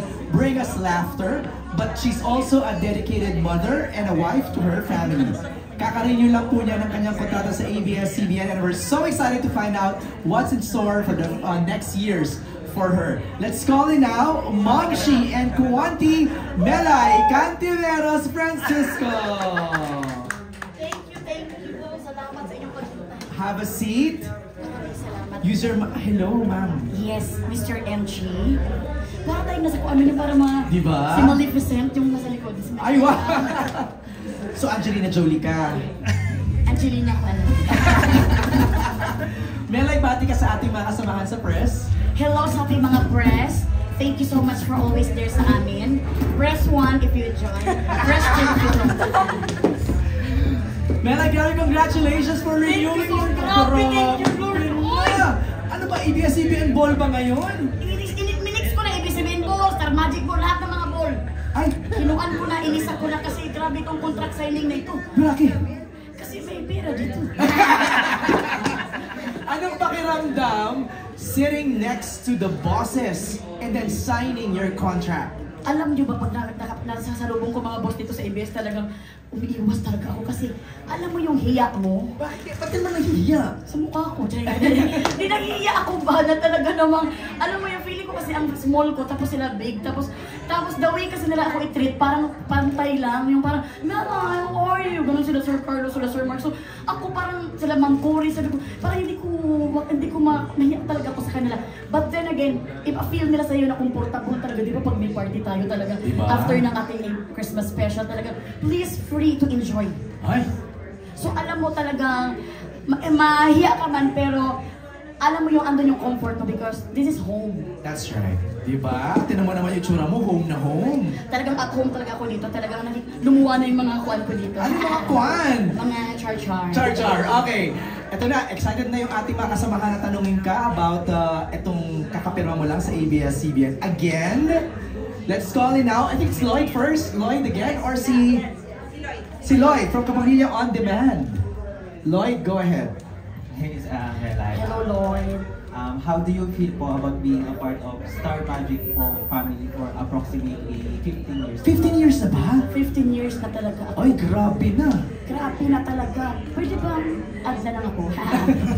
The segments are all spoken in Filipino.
only bring us laughter, but she's also a dedicated mother and a wife to her family. Kakarenew lang po niya ng kanyang kontrata sa ABS-CBN, and we're so excited to find out what's in store for the next years for her. Let's call in now, Momshi and Kuwanti Melay Cantiveros Francisco. Thank you po. Salamat sa inyong pagpunta. Have a seat. Salamat. User, hello ma'am. Yes, Mr. MG. Para tayong nasa kung ano para mga diba? Si Maleficent yung nasa likod. Ay, wow! So, Angelina Jolie ka. Angelina ko ano. Melay, bati ka sa ating mga kasamahan sa press. Hello sa ating mga press. Thank you so much for always there sa amin. Press 1 if you join. Press 2 if you don't. Melay, congratulations for renewing your contract. Thank you. Ano ba, ABS-CBN ball ba ngayon? Minix ko na ABS-CBN ball, Star Magic ball, lahat ng mga ball. Ay! Kinuan ko na, inisa ko na kasi grabe itong contract signing na ito. Bakit? Kasi may pera dito. Anong pakiramdam sitting next to the bosses and then signing your contract? Alam niyo ba pag nasasalubong ko mga boss dito sa ABS, talagang umiiwas talaga ako kasi alam mo yung hiya mo? Bakit? Ba't naman nahihiya? Sa mukha ko. Hindi nahihiya ako ba na talaga namang, alam mo yung feeling ko kasi ang small ko, tapos sila big, tapos the way kasi nila ako i-treat, parang pantay lang, yung parang, Mela, how are you? Ganun sila Sir Carlos, sila Sir Mark. So ako parang sila Mang Cory, sabi ko, parang hindi ko nahiya talaga ako sa kanila. But then again, if feel nila sa'yo na comfortable talaga, di ba pag may party tayo talaga, diba? After ng ating Christmas special talaga, please free to enjoy. Ay! So alam mo talagang, mahiya ka man, pero alam mo yung andun yung comfort mo because this is home. That's right. Diba? Tinan mo naman yung tsura mo, home na home. Talagang at home talaga ako dito. Talagang lumuwa na yung mga kwan ko dito. Ano mga kwan? Mga char-char. Char-char, okay. Ito na, excited na yung ating mga kasamahan na tanungin ka about itong kakapirma mo lang sa ABS-CBN. Again, let's call in now. I think it's Lloyd first. Lloyd again, or si Lloyd from Kapamilya On Demand. Lloyd, go ahead. Hey, Melay. Hello, Lloyd. How do you feel po about being a part of Star Magic po family for approximately 15 years? 15 years na ba? 15 years na talaga ako. Ay, grabe na. Grabe na talaga. Pwede bang add na lang ako?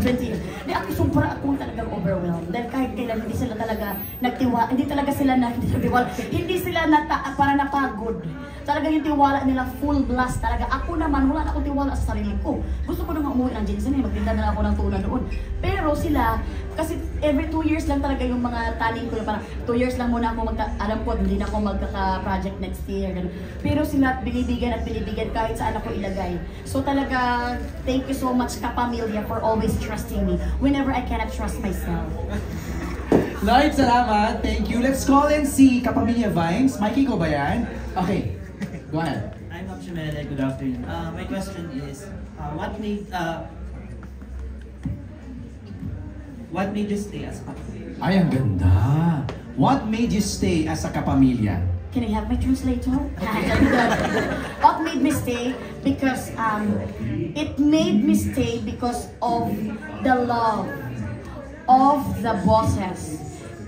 20 years. Di ako sobra akong talagang overwhelmed. Dahil kahit kailan hindi sila talaga nagtiwala, hindi sila parang napagod. Talaga yung tiwala nila full blast talaga. Ako naman, wala na akong tiwala sa sarili ko. Gusto ko nang umuwi ng Jensen, magtinda na ako ng tuna doon. Pero sila, kasi every 2 years lang talaga yung mga taling ko, parang 2 years lang muna ako alam ko, hindi na ako magkaka-project next year. Ganun. Pero sila binibigyan at binibigyan kahit saan ako ilagay. So talaga, thank you so much Kapamilya for always trusting me whenever I cannot trust myself. Lloyd, salamat. Thank you. Let's call in si Kapamilya Vines. Mikey ko ba yan? Okay. Go ahead. I'm Abshimele. Good afternoon. My question is, what made you stay as Kapamilya? Ay, ang ganda. What made you stay as a Kapamilya? Can I have my translator? What made me stay? Because it made me stay because of the love of the bosses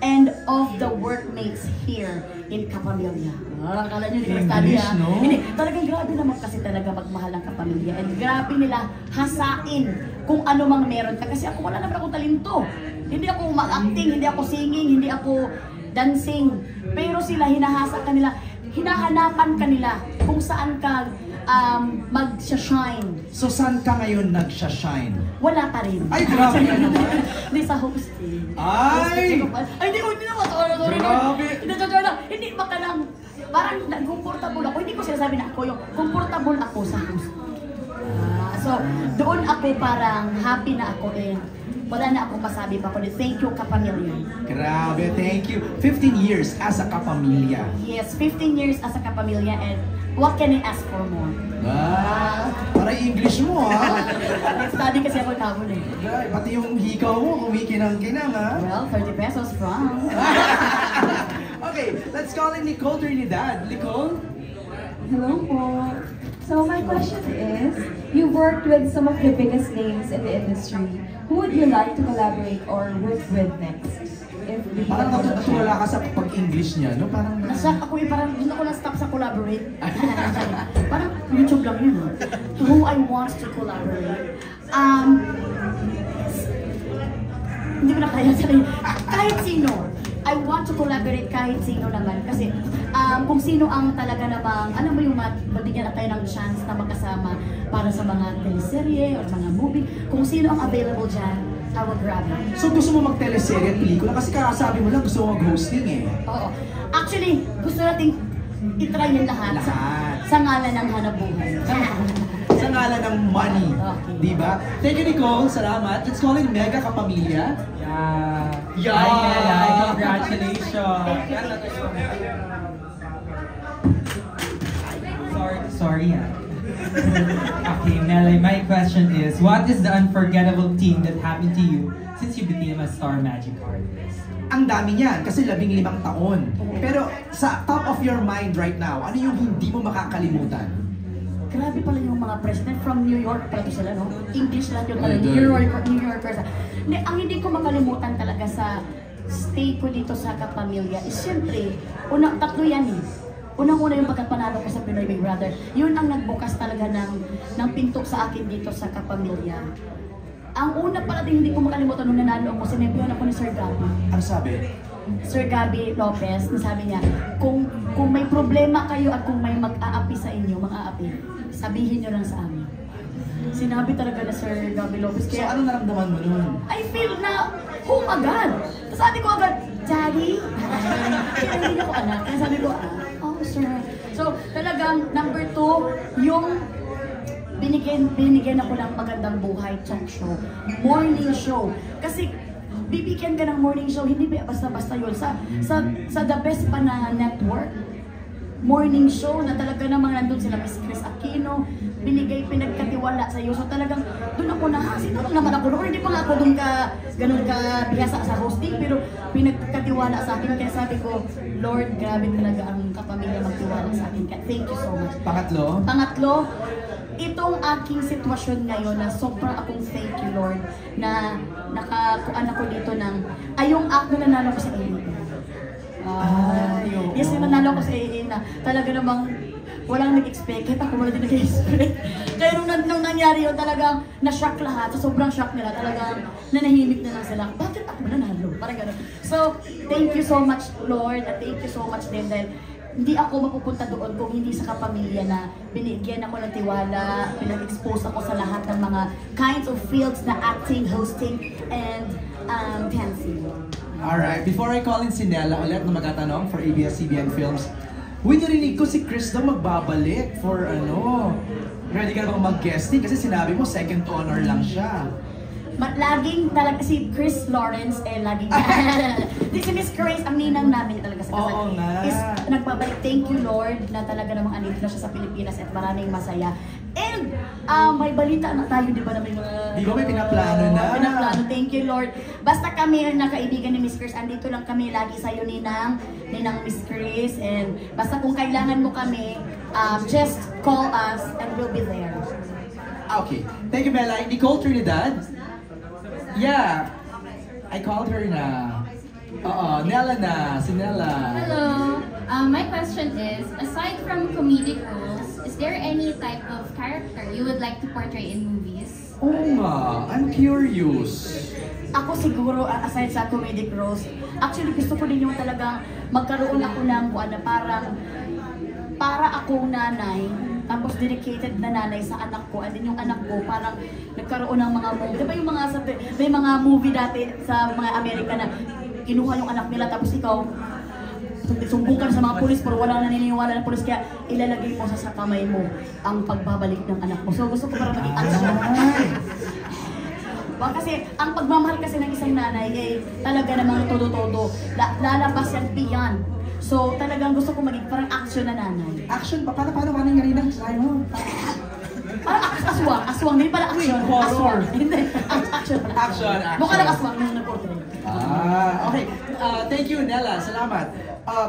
and of the workmates here in Kapamilya. Akala nyo, hindi ko study ha? No? Hindi, talagang grabe naman kasi talaga magmahal ng Kapamilya. And grabe nila hasain kung ano mang meron ka. Kasi ako wala naman akong talento. Hindi ako acting, hindi ako singing, hindi ako dancing. Pero sila, hinahasa ka nila, hinahanapan ka nila kung saan ka mag-shine. So, saan ka ngayon nag-shine? Wala pa rin. Ay, grabe ka naman. Hindi sa hosting. Ay! Hindi naman. Sorry. Grabe. Hindi ba ka lang, parang comfortable ako. Hindi ko sinasabi na ako yung comfortable ako sa hosting. So, doon ako parang happy na ako wala na akong masabi pa ko. Thank you, Kapamilya. Grabe, thank you. 15 years as a Kapamilya. Yes, 15 years as a Kapamilya, and what can I ask for more? Para English mo Nag-study kasi ako kahapon Pati yung hikaw mo, kumikinang-kinang Well, 30 pesos from. Okay, let's call in Nicole Trinidad. Nicole? Hello po. So my question is, you worked with some of the biggest names in the industry. Who would you like to collaborate or work with next? Parang natutulala ka sa pag-English niya, no? Parang... Nashock ako parang doon ako na-stop sa collaborate. Parang YouTube lang yun. Who I want to collaborate. Hindi ko na kaya sabihin. Kahit sino. I want to collaborate kahit sino naman. Kasi kung sino ang talaga namang, ano mo yung mabigyan na tayo ng chance na magkasama para sa mga teleserye or mga movie. Kung sino ang available dyan, I will grab it. So gusto mo mag-teleserye at pelikula? Kasi kakasabi mo lang gusto mo mag-hosting eh. Oo. Actually, gusto natin itry yung lahat. Sa ngalan ng hanabuhay. Sa ngalan ng money. Okay. Diba? Thank you, Nicole. Salamat. Let's call in Mega Kapamilya. Yeah. Hi, Mela. Congratulations. Sorry. Okay, Mela, my question is, what is the unforgettable thing that happened to you since you became a Star Magic artist? Ang dami niyan kasi 15 taon. Pero sa top of your mind right now, ano yung hindi mo makakalimutan? Grabe pala yung mga president from New York pala to sila, no? English lang yun pala, Ay, New Yorkers. Hindi, ang hindi ko makalimutan talaga sa stay ko dito sa Kapamilya is syempre, tatlo yan eh. Unang-una yung pagkapanalo ko sa Pinoy Big Brother, yun ang nagbukas talaga ng pinto sa akin dito sa Kapamilya. Ang una pala din hindi ko makalimutan nung nanalo ako, sinabihan ako ni Sir Gabi. Ano sabi? Sir Gabi Lopez, sabi niya, kung may problema kayo at kung may mag-aapi sa inyo, mag-aapi, sabihin nyo lang sa amin. Sinabi talaga na Sir Gabi Lopez. So ano naramdaman mo nun? I feel na, agad. Tapos sabi ko agad, Daddy? Kaya hindi ako anak. Kaya sabi ko, oh sir. So talagang number 2, yung binigyan ako ng magandang buhay talk show, morning show. Kasi bibigyan ka ng morning show, hindi basta-basta yun. Sa the best pa na network, morning show na talaga namang nandun sila, Miss Chris Aquino, pinagkatiwala sa iyo. So talagang doon ako sino naman ako doon. Hindi pa nga ako doon ganun ka bihasa sa hosting, pero pinagkatiwala sa akin. Kaya sabi ko, Lord, grabe talaga ang Kapamilya magtiwala sa akin. Kaya thank you so much. Pangatlo, itong aking sitwasyon ngayon na sobrang akong thank you, Lord, na nakakuan ako dito ng, yung act na nanalo ko sa AA. Yes, yung nanalo ko sa AA na talaga namang walang nag-expect, kahit ako wala din nag-expect. Kaya nung nangyari yun, talagang na-shock lahat, so sobrang shock nila, talagang nanahimik na lang sila. Bakit ako nanalo? Parang gano'n. So, thank you so much, Lord, at thank you so much din dahil hindi ako mapupunta doon kung hindi sa Kapamilya na binigyan ako ng tiwala, pinag-expose ako sa lahat ng mga kinds of fields na acting, hosting, and dancing. Alright, before I call in si Nella ulit na magtatanong for ABS-CBN Films, narinig ko si Chris daw magbabalik for ready ka na bang mag-guesting? Kasi sinabi mo second honor lang siya. Laging talaga si Chris Lawrence laging si Miss Grace, ang ninang namin talaga sa kasal. Oo nga. Is nagbabalik, thank you Lord na talaga namang andito na siya sa Pilipinas at maraming masaya. And may balita na tayo, di ba na may mga... Di ba may pinaplano na? Pinaplano, thank you Lord. Basta kami na kaibigan ni Miss Chris, andito lang kami lagi sa'yo ninang Miss Chris. And basta kung kailangan mo kami, just call us and we'll be there. Okay, thank you Bella. Nicole Trinidad? Yeah, I called her na. Nella na, si Nella. Hello. My question is, aside from comedic roles, is there any type of character you would like to portray in movies? Oo nga, I'm curious. Ako siguro, aside sa comedic roles, actually gusto ko din yung talagang magkaroon ako ng para akong nanay, tapos dedicated na nanay sa anak ko, and then yung anak ko parang nagkaroon ng mga movie. Diba yung may mga movie dati sa mga Amerika na kinuha yung anak nila, tapos ikaw sumbong ka sa mga pulis pero walang naniniwala ng pulis, kaya ilalagay mo sa kamay mo ang pagbabalik ng anak mo. So gusto ko para maging action. Kasi ang pagmamahal kasi ng isang nanay talaga namang todo-todo, lalabas yan beyond. So talagang gusto ko maging parang action na nanay. Action pa? Paano yung kanina? Ayaw. Parang aswang. Hindi pala action. Horror. Hindi. Action pala. Action. Mukha lang aswang yung nag-portray. Okay. Thank you, Nella. Salamat.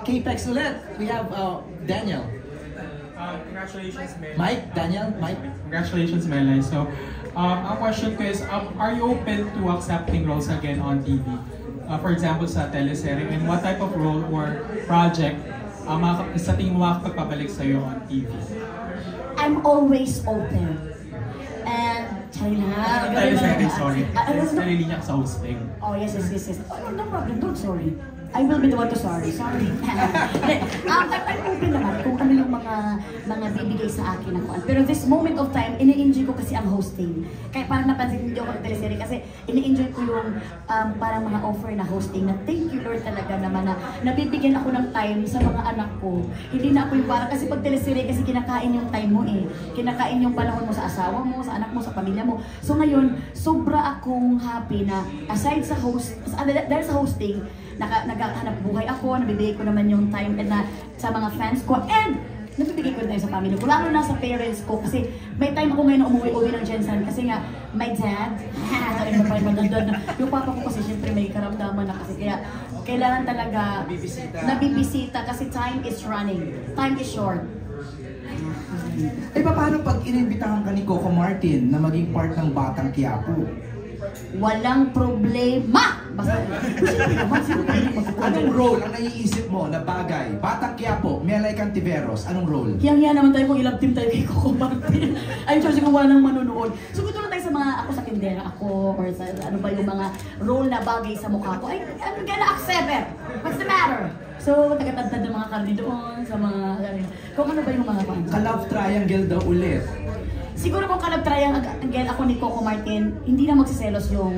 K-Pex ulit. We have Daniel. Congratulations, Melay. Mike? Daniel? Mike? Congratulations, Melay. So, ang question ko is, are you open to accepting roles again on TV? for example, sa teleserye? And what type of role or project sa tingin mo makakapagpabalik sa'yo on TV? I'm always open. And, China. Teleserye, sorry. Ano? Nalilinya ka sa hosting. Oh, yes. Oh, no problem. Don't sorry. I will be the one to sorry. Sorry. I'm open naman kung ano yung mga bibigay sa akin ng kuan. Pero this moment of time, ini-enjoy ko kasi ang hosting. Kaya parang napansin niyo ako ng teleserye kasi ini-enjoy ko yung parang mga offer na hosting na thank you Lord talaga naman na nabibigyan ako ng time sa mga anak ko. Hindi na ako yung parang kasi pag teleserye kasi kinakain yung time mo eh. Kinakain yung panahon mo sa asawa mo, sa anak mo, sa pamilya mo. So ngayon, sobra akong happy na aside sa dahil sa hosting, naghahanap buhay ako, nabibigay ko naman yung time na sa mga fans ko, and nabibigay ko tayo sa family ko, lalo na sa parents ko, kasi may time ako ngayon na umuwi ng Jensen, kasi nga, my dad, yung papa ko kasi syempre may karamdaman na kasi, kaya kailangan talaga nabibisita kasi time is running, time is short. Eh, paano pag inimbitahan ka ni Coco Martin na maging part ng Batang Quiapo? Walang problema! Basta, anong role ang naiisip mo na bagay? Batang Quiapo, Melay Cantiveros, anong role? Hiyang-hiya naman tayo kung ilab team tayo kay Coco Martin. I'm sure siguro wala nang manonood. So gusto lang tayo sa mga, ako sa tindera ako, or sa ano ba yung mga role na bagay sa mukha ko. Ay, I'm gonna accept it! What's the matter? So, tagatagtad ng mga karni doon, sa mga, kung ano ba yung mga fans. Ka-love triangle daw ulit. Siguro kung kalab triangle ako ni Coco Martin, hindi na magsiselos yung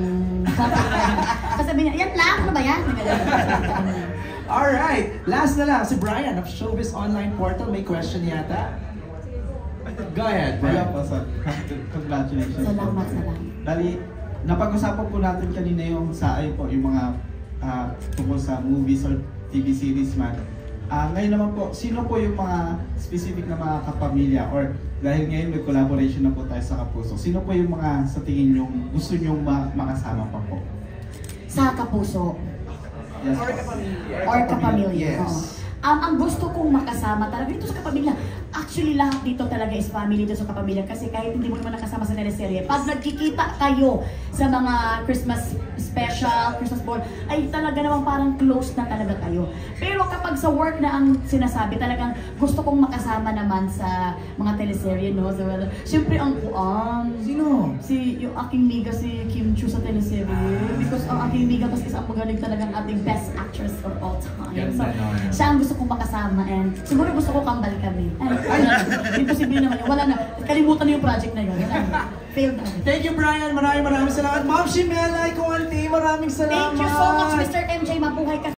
sasabihin niya, yan lang, ano ba yan? Alright, last na lang, si Brian of Showbiz Online Portal, may question yata? Go ahead, Brian. Hello po, sir. Congratulations. Salamat. Dali, napag-usapan po natin kanina yung sa yung mga tungkol sa movies or TV series man. Ngayon naman po, sino po yung mga specific na mga kapamilya or dahil ngayon may collaboration na po tayo sa Kapuso, sino po yung mga sa tingin nyo gusto nyo makasama pa po? Sa Kapuso. Yes. Or kapamilya. Yes. Oo. Ang gusto kong makasama talaga dito sa kapamilya, actually lahat dito talaga is family dito sa kapamilya kasi kahit hindi mo naman nakasama sa teleserye, pag nagkikita kayo sa mga Christmas special, Christmas ball, ay talaga naman parang close na talaga kayo. Pero kapag sa work na ang sinasabi, talagang gusto kong makasama naman sa mga teleserye, no? So, siyempre ang Sino? yung aking miga si Kim Chu sa teleserye. Because ang aking miga kasi is ang magaling talagang ating best actress of all time. So, siya ang gusto kong makasama and siguro gusto ko kambal kami. Imposible naman yun. Wala na. Kalimutan na yung project na yun. Failed na. Thank you, Brian. Maraming salamat. Ma'am Melay Conti, maraming salamat. Thank you so much, Mr. MJ. Mabuhay ka.